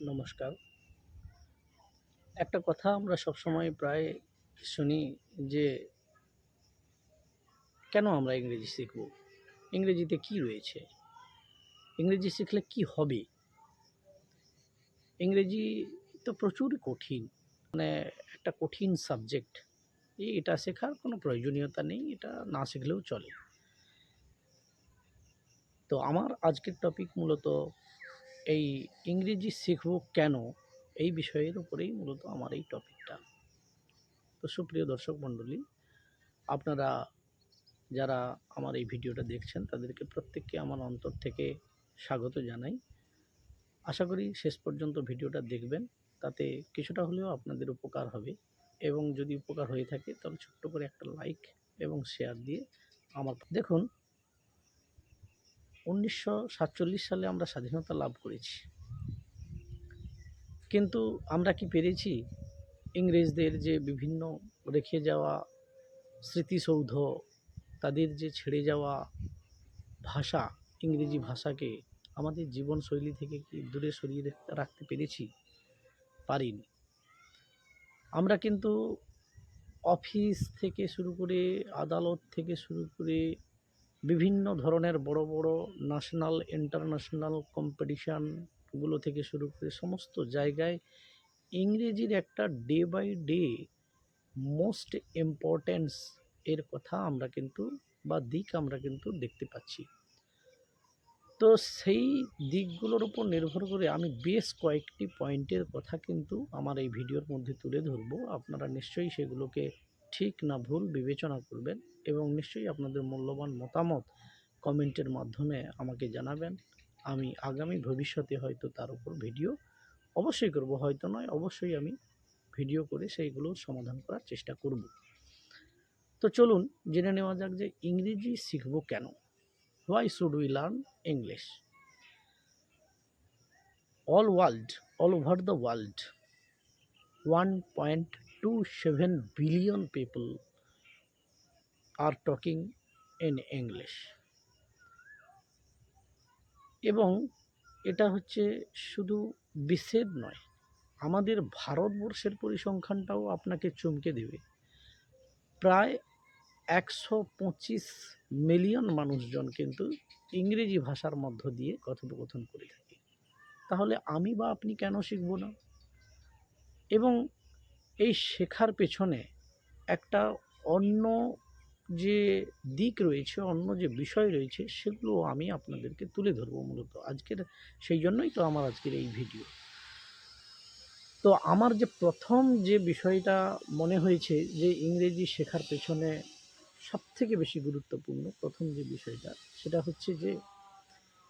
নমস্কার। একটা কথা আমরা সবসময় প্রায় শুনি যে, কেন আমরা ইংরেজি শিখব? ইংরেজিতে কি রয়েছে? ইংরেজি শিখলে কি হবে? ইংরেজি তো প্রচুর কঠিন। মানে একটা কঠিন সাবজেক্ট। এটা শেখার কোনো প্রয়োজনীয়তা নেই। এটা না শিখলেও চলে। তো আমার আজকের টপিক মূলত এই ইংরেজি শিখব কেন? এই বিষয়ের উপরেই মূলত আমার এই টপিকটা। তো সুপ্রিয় দর্শক মণ্ডলী, আপনারা যারা আমার এই ভিডিওটা দেখছেন তাদেরকে প্রত্যেককে আমার অন্তর থেকে স্বাগত জানাই। আশা করি শেষ পর্যন্ত ভিডিওটা দেখবেন, তাতে কিছুটা হলেও আপনাদের উপকার হবে, এবং যদি উপকার হয়ে থাকে তাহলে ছোট্ট করে একটা লাইক এবং শেয়ার দিয়ে আমার দেখুন, 1947 সালে আমরা স্বাধীনতা লাভ করেছি, কিন্তু আমরা কি পেরেছি ইংরেজদের যে বিভিন্ন রেখে যাওয়া স্মৃতিসৌধ, তাদের যে ছেড়ে যাওয়া ভাষা, ইংরেজি ভাষাকে আমাদের জীবনশৈলী থেকে কি দূরে সরিয়ে রাখতে পেরেছি? পারিনি। আমরা কিন্তু অফিস থেকে শুরু করে, আদালত থেকে শুরু করে, বিভিন্ন ধরনের বড় বড় ন্যাশনাল ইন্টারন্যাশনাল কম্পিটিশানগুলো থেকে শুরু করে সমস্ত জায়গায় ইংরেজির একটা day by day most importance এর কথা আমরা কিন্তু দিক আমরা কিন্তু দেখতে পাচ্ছি। তো সেই দিকগুলোর উপর নির্ভর করে আমি বেশ কয়েকটি পয়েন্টের কথা কিন্তু আমার এই ভিডিওর মধ্যে তুলে ধরব। আপনারা নিশ্চয়ই সেগুলোকে ঠিক না ভুল বিবেচনা করবেন, এবং নিশ্চয়ই আপনাদের মূল্যবান মতামত কমেন্টের মাধ্যমে আমাকে জানাবেন। আমি আগামী ভবিষ্যতে হয়তো তার উপর ভিডিও অবশ্যই করব, হয়তো নয়, অবশ্যই আমি ভিডিও করে সেইগুলোর সমাধান করার চেষ্টা করব। তো চলুন জেনে নেওয়া যাক যে ইংরেজি শিখব কেন? Why should we learn English? All over the world, 1.27 billion people are talking in English. এবং এটা হচ্ছে শুধু বিশ্বের নয়, আমাদের ভারতবর্ষের পরিসংখ্যানটাও আপনাকে চমকে দেবে। প্রায় 125 মিলিয়ন মানুষজন কিন্তু ইংরেজি ভাষার মধ্য দিয়ে কথোপকথন করে থাকে। তাহলে আমি বা আপনি কেন শিখব না? এবং এই শেখার পেছনে একটা অন্য যে দিক রয়েছে, অন্য যে বিষয় রয়েছে, সেগুলো আমি আপনাদেরকে তুলে ধরবো মূলত আজকের। সেই জন্যই তো আমার আজকের এই ভিডিও। তো আমার যে প্রথম যে বিষয়টা মনে হয়েছে যে ইংরেজি শেখার পেছনে সবথেকে বেশি গুরুত্বপূর্ণ প্রথম যে বিষয়টা, সেটা হচ্ছে যে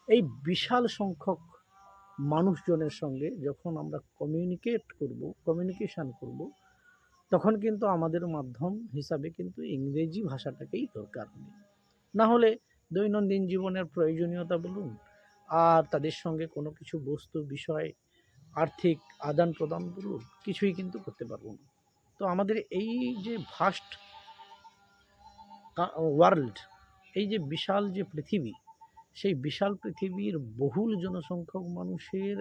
এই বিশাল সংখ্যক মানুষজনের সঙ্গে যখন আমরা কমিউনিকেশান করব, তখন কিন্তু আমাদের মাধ্যম হিসাবে কিন্তু ইংরেজি ভাষাটাকেই দরকার হবে। না হলে দৈনন্দিন জীবনের প্রয়োজনীয়তা বলুন, আর তাদের সঙ্গে কোনো কিছু বস্তু বিষয়, আর্থিক আদান প্রদান বলুন, কিছুই কিন্তু করতে পারবো না। তো আমাদের এই যে ভাস্ট ওয়ার্ল্ড, এই যে বিশাল যে পৃথিবী, সেই বিশাল পৃথিবীর বহুল জনসংখ্যক মানুষের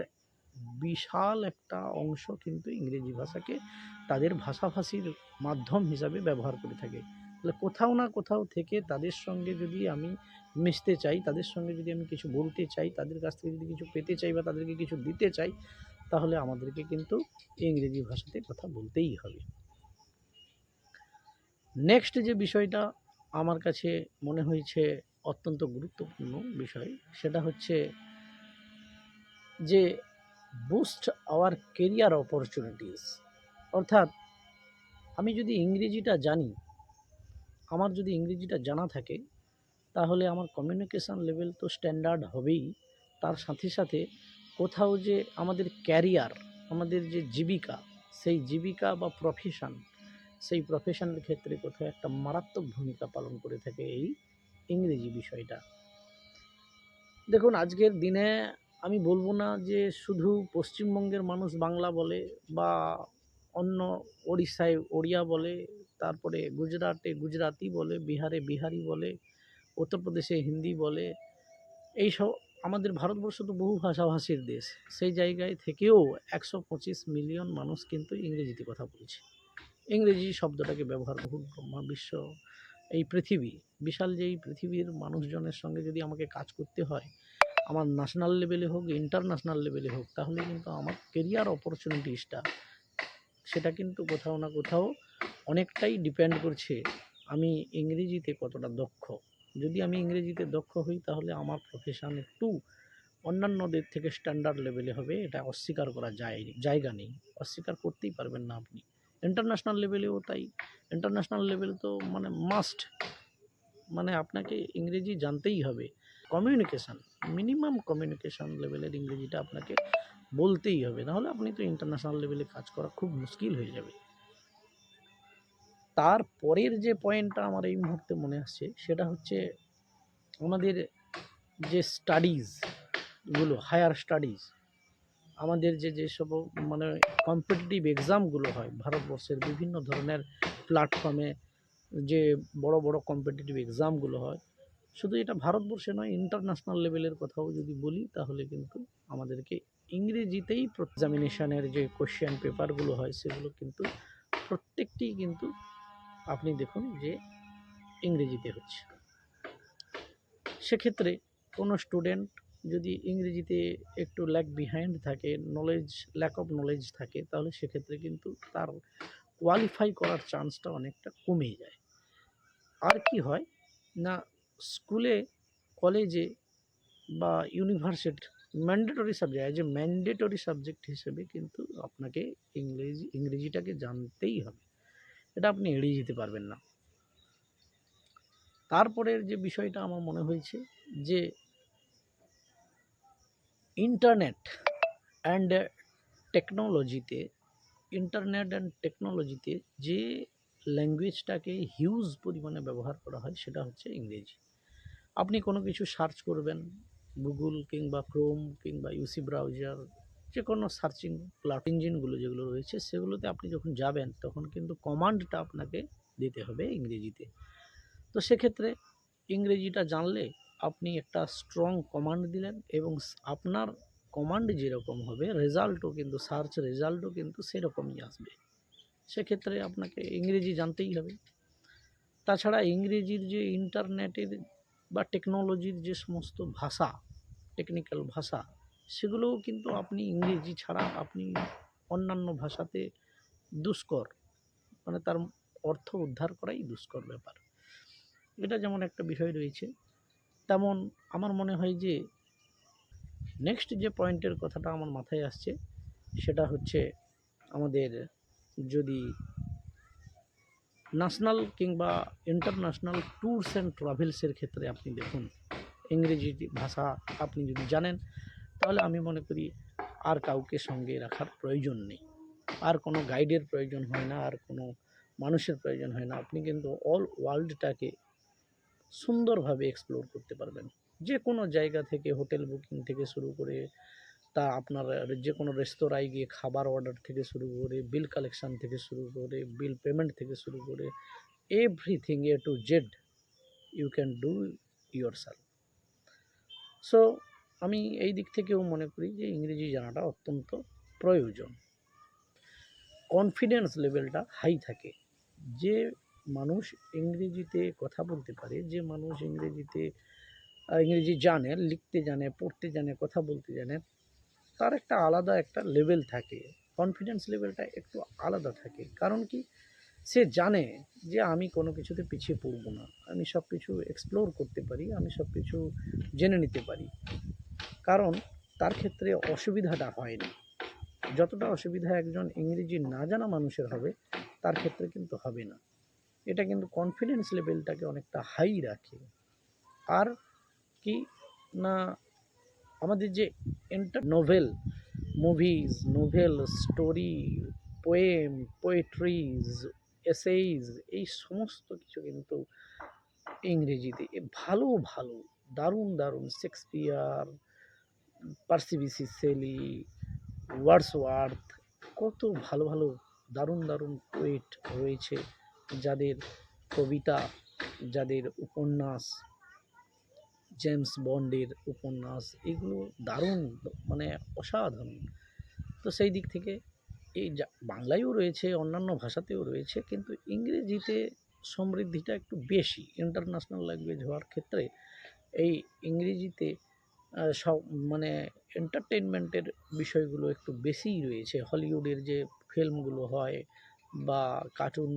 বিশাল একটা অংশ কিন্তু ইংরেজি ভাষাকে তাদের ভাষাভাষীর মাধ্যম হিসাবে ব্যবহার করে থাকে। তাহলে কোথাও না কোথাও থেকে তাদের সঙ্গে যদি আমি মিশতে চাই, তাদের সঙ্গে যদি আমি কিছু বলতে চাই, তাদের কাছ থেকে যদি কিছু পেতে চাই বা তাদেরকে কিছু দিতে চাই, তাহলে আমাদেরকে কিন্তু ইংরেজি ভাষাতে কথা বলতেই হবে। নেক্সট যে বিষয়টা আমার কাছে মনে হয়েছে অত্যন্ত গুরুত্বপূর্ণ বিষয়, সেটা হচ্ছে যে বুস্ট আওয়ার কেরিয়ার অপরচুনিটিস। অর্থাৎ আমি যদি ইংরেজিটা জানি, আমার যদি ইংরেজিটা জানা থাকে, তাহলে আমার কমিউনিকেশান লেভেল তো স্ট্যান্ডার্ড হবেই। তার সাথে সাথে কোথাও যে আমাদের ক্যারিয়ার, আমাদের যে জীবিকা, সেই জীবিকা বা প্রফেশন, সেই প্রফেশনের ক্ষেত্রে কোথাও একটা মারাত্মক ভূমিকা পালন করে থাকে এই ইংরেজি বিষয়টা। দেখুন, আজকের দিনে আমি বলবো না যে শুধু পশ্চিমবঙ্গের মানুষ বাংলা বলে, বা অন্য ওড়িশায় ওড়িয়া বলে, তারপরে গুজরাটে গুজরাটি বলে, বিহারে বিহারি বলে, উত্তরপ্রদেশে হিন্দি বলে। এইসব আমাদের ভারতবর্ষ তো বহু ভাষাভাষীর দেশ, সেই জায়গায় থেকেও 125 মিলিয়ন মানুষ কিন্তু ইংরেজিতে কথা বলছে। ইংরেজি শব্দটাকে ব্যবহার বহু বিশ্ব, এই পৃথিবী বিশাল, যে এই পৃথিবীর মানুষজনের সঙ্গে যদি আমাকে কাজ করতে হয়, আমার ন্যাশনাল লেভেলে হোক ইন্টারন্যাশনাল লেভেলে হোক, তাহলে কিন্তু আমার কেরিয়ার অপরচুনিটিসটা সেটা কিন্তু কোথাও না কোথাও অনেকটাই ডিপেন্ড করছে আমি ইংরেজিতে কতটা দক্ষ। যদি আমি ইংরেজিতে দক্ষ হই তাহলে আমার প্রফেশন একটু অন্যান্যদের থেকে স্ট্যান্ডার্ড লেভেলে হবে, এটা অস্বীকার করা জায়গা নেই, অস্বীকার করতেই পারবেন না আপনি। ইন্টারন্যাশনাল লেভেলেও তাই। ইন্টারন্যাশনাল লেভেল তো মানে মাস্ট, মানে আপনাকে ইংরেজি জানতেই হবে। কমিউনিকেশান, মিনিমাম কমিউনিকেশান লেভেলের ইংরেজিটা আপনাকে বলতেই হবে, নাহলে আপনি তো ইন্টারন্যাশনাল লেভেলে কাজ করা খুব মুশকিল হয়ে যাবে। তারপরের যে পয়েন্টটা আমার এই মুহূর্তে মনে আসছে সেটা হচ্ছে আমাদের যে স্টাডিজগুলো, হায়ার স্টাডিজ, আমাদের যেসব মানে কম্পিটিটিভ এক্সামগুলো হয় ভারতবর্ষের বিভিন্ন ধরনের প্ল্যাটফর্মে, যে বড় বড় কম্পিটিটিভ এক্সামগুলো হয়, শুধু এটা ভারতবর্ষে নয়, ইন্টারন্যাশনাল লেভেলের কথাও যদি বলি তাহলে কিন্তু আমাদেরকে ইংরেজিতেই এক্সামিনেশনের যে কোশ্চেন পেপারগুলো হয় সেগুলো কিন্তু প্রত্যেকটি কিন্তু আপনি দেখুন যে ইংরেজিতে হচ্ছে। সেক্ষেত্রে কোনো স্টুডেন্ট যদি ইংরেজিতে একটু ল্যাগ বিহাইন্ড থাকে, ল্যাক অফ নলেজ থাকে, তাহলে সেক্ষেত্রে কিন্তু তার কোয়ালিফাই করার চান্সটা অনেকটা কমে যায়। আর কি হয় না, স্কুলে, কলেজে বা ইউনিভার্সিটি ম্যান্ডেটরি সাবজেক্ট হিসেবে কিন্তু আপনাকে ইংরেজিটাকে জানতেই হবে, এটা আপনি এড়িয়ে যেতে পারবেন না। তারপরের যে বিষয়টা আমার মনে হয়েছে যে ইন্টারনেট অ্যান্ড টেকনোলজিতে যে ল্যাঙ্গুয়েজটাকে হিউজ পরিমাণে ব্যবহার করা হয় সেটা হচ্ছে ইংরেজি। আপনি কোনো কিছু সার্চ করবেন, গুগল কিংবা ক্রোম কিংবা ইউসি ব্রাউজার, যে কোনো সার্চিং ইঞ্জিনগুলো যেগুলো রয়েছে সেগুলোতে আপনি যখন যাবেন তখন কিন্তু কমান্ডটা আপনাকে দিতে হবে ইংরেজিতে। তো সেক্ষেত্রে ইংরেজিটা জানলে আপনি একটা স্ট্রং কমান্ড দিলেন এবং আপনার কমান্ড যেরকম হবে রেজাল্টও কিন্তু, সার্চ রেজাল্টও কিন্তু সেরকমই আসবে। সেক্ষেত্রে আপনাকে ইংরেজি জানতেই হবে। তাছাড়া ইংরেজির যে ইন্টারনেটের বা টেকনোলজির যে সমস্ত ভাষা, টেকনিক্যাল ভাষা, সেগুলোও কিন্তু আপনি ইংরেজি ছাড়া আপনি অন্যান্য ভাষাতে দুষ্কর, মানে তার অর্থ উদ্ধার করাই দুষ্কর ব্যাপার। এটা যেমন একটা বিষয় রয়েছে, তেমন আমার মনে হয় যে নেক্সট যে পয়েন্টের কথাটা আমার মাথায় আসছে সেটা হচ্ছে আমাদের যদি ন্যাশনাল কিংবা ইন্টারন্যাশনাল ট্যুরস অ্যান্ড ট্রাভেলসের ক্ষেত্রে আপনি দেখুন, ইংরেজি ভাষা আপনি যদি জানেন তাহলে আমি মনে করি আর কাউকে সঙ্গে রাখার প্রয়োজন নেই, আর কোনো গাইডের প্রয়োজন হয় না, আর কোনো মানুষের প্রয়োজন হয় না। আপনি কিন্তু অল ওয়ার্ল্ডটাকে সুন্দরভাবে এক্সপ্লোর করতে পারবেন। যে কোনো জায়গা থেকে হোটেল বুকিং থেকে শুরু করে, তা আপনার যে কোনো রেস্তোরাঁয় গিয়ে খাবার অর্ডার থেকে শুরু করে, বিল কালেকশান থেকে শুরু করে, বিল পেমেন্ট থেকে শুরু করে, everything A to Z you can do yourself. So আমি এই দিক থেকেও মনে করি যে ইংরেজি জানাটা অত্যন্ত প্রয়োজন। কনফিডেন্স লেভেলটা হাই থাকে। যে মানুষ ইংরেজিতে কথা বলতে পারে, যে মানুষ ইংরেজি জানে, লিখতে জানে, পড়তে জানে, কথা বলতে জানে, তার একটা আলাদা একটা লেভেল থাকে, কনফিডেন্স লেভেলটা একটু আলাদা থাকে। কারণ কি, সে জানে যে আমি কোনো কিছুতে পিছিয়ে পড়ব না, আমি সব কিছু এক্সপ্লোর করতে পারি, আমি সব কিছু জেনে নিতে পারি, কারণ তার ক্ষেত্রে অসুবিধাটা হয় না। যতটা অসুবিধা একজন ইংরেজি না জানা মানুষের হবে তার ক্ষেত্রে কিন্তু হবে না। এটা কিন্তু কনফিডেন্স লেভেলটাকে অনেকটা হাই রাখে। আর কি না, আমাদের যে novel, story, poem, poetries, essays, এই সমস্ত কিছু কিন্তু ইংরেজিতে ভালো ভালো, দারুণ দারুণ, Shakespeare, Percy Bysshe Shelley, Wordsworth, কত ভালো ভালো দারুণ দারুণ পোয়েট রয়েছে, যাদের কবিতা, যাদের উপন্যাস, জেমস বন্ডের উপন্যাস, এগুলো দারুণ, মানে অসাধারণ। তো সেই দিক থেকে এই বাংলায়ও রয়েছে, অন্যান্য ভাষাতেও রয়েছে, কিন্তু ইংরেজিতে সমৃদ্ধিটা একটু বেশি। ইন্টারন্যাশনাল ল্যাঙ্গুয়েজ হওয়ার ক্ষেত্রে এই ইংরেজিতে সব মানে এন্টারটেনমেন্টের বিষয়গুলো একটু বেশিই রয়েছে। হলিউডের যে ফিল্মগুলো হয় বা কার্টুন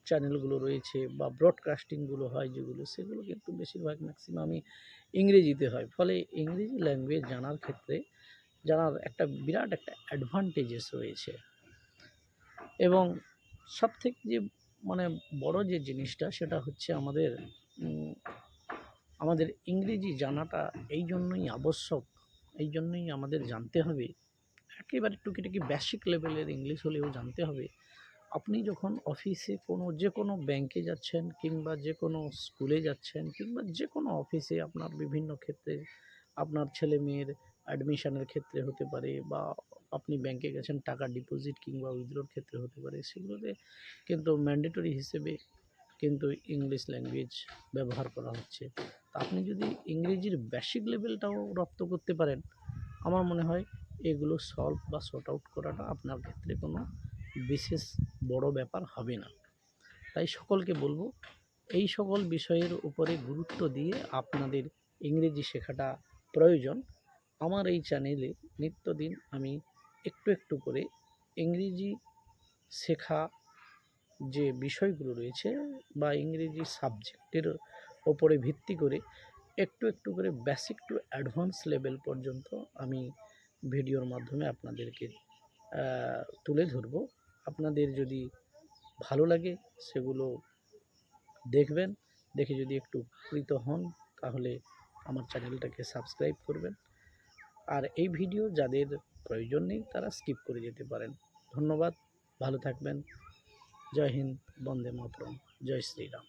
চ্যানেলগুলো রয়েছে বা ব্রডকাস্টিংগুলো হয় যেগুলো, সেগুলো কিন্তু বেশিরভাগ ম্যাক্সিমামই ইংরেজিতে হয়। ফলে ইংরেজি ল্যাঙ্গুয়েজ জানার ক্ষেত্রে জানার একটা বিরাট একটা অ্যাডভান্টেজেস রয়েছে। এবং সবথেকে যে মানে বড় যে জিনিসটা সেটা হচ্ছে আমাদের ইংরেজি জানাটা এই জন্যই আবশ্যক, এই জন্যই আমাদের জানতে হবে। একেবারে টুকিটাকি বেসিক লেভেলের ইংলিশ হলেও জানতে হবে। আপনি যখন অফিসে যে কোনো ব্যাংকে যাচ্ছেন কিংবা যে কোনো স্কুলে যাচ্ছেন কিংবা যে কোনো অফিসে আপনার বিভিন্ন ক্ষেত্রে, আপনার ছেলে মেয়ের অ্যাডমিশনের ক্ষেত্রে হতে পারে বা আপনি ব্যাংকে গেছেন টাকা ডিপোজিট কিংবা উইথড্রর ক্ষেত্রে হতে পারে, সেগুলোতে কিন্তু ম্যান্ডেটরি হিসেবে কিন্তু ইংলিশ ল্যাঙ্গুয়েজ ব্যবহার করা হচ্ছে। তা আপনি যদি ইংরেজির বেসিক লেভেলটাও রপ্ত করতে পারেন, আমার মনে হয় এগুলো সলভ বা সর্ট আউট করাটা আপনার ক্ষেত্রে কোনো বিশেষ বড় ব্যাপার হবে না। তাই সকলকে বলবো, এই সকল বিষয়ের উপরে গুরুত্ব দিয়ে আপনাদের ইংরেজি শেখাটা প্রয়োজন। আমার এই চ্যানেলে নিত্যদিন আমি একটু একটু করে ইংরেজি শেখা যে বিষয়গুলো রয়েছে বা ইংরেজি সাবজেক্টের ওপরে ভিত্তি করে একটু একটু করে বেসিক টু অ্যাডভান্স লেভেল পর্যন্ত আমি ভিডিওর মাধ্যমে আপনাদেরকে তুলে ধরবো। আপনাদের যদি ভালো লাগে সেগুলো দেখবেন, দেখে যদি একটু উপকৃত হন তাহলে আমার চ্যানেলটাকে সাবস্ক্রাইব করবেন। আর এই ভিডিও যাদের প্রয়োজন নেই তারা স্কিপ করে যেতে পারেন। ধন্যবাদ, ভালো থাকবেন। জয় হিন্দ, বন্দে মাতরম, জয় শ্রীরাম।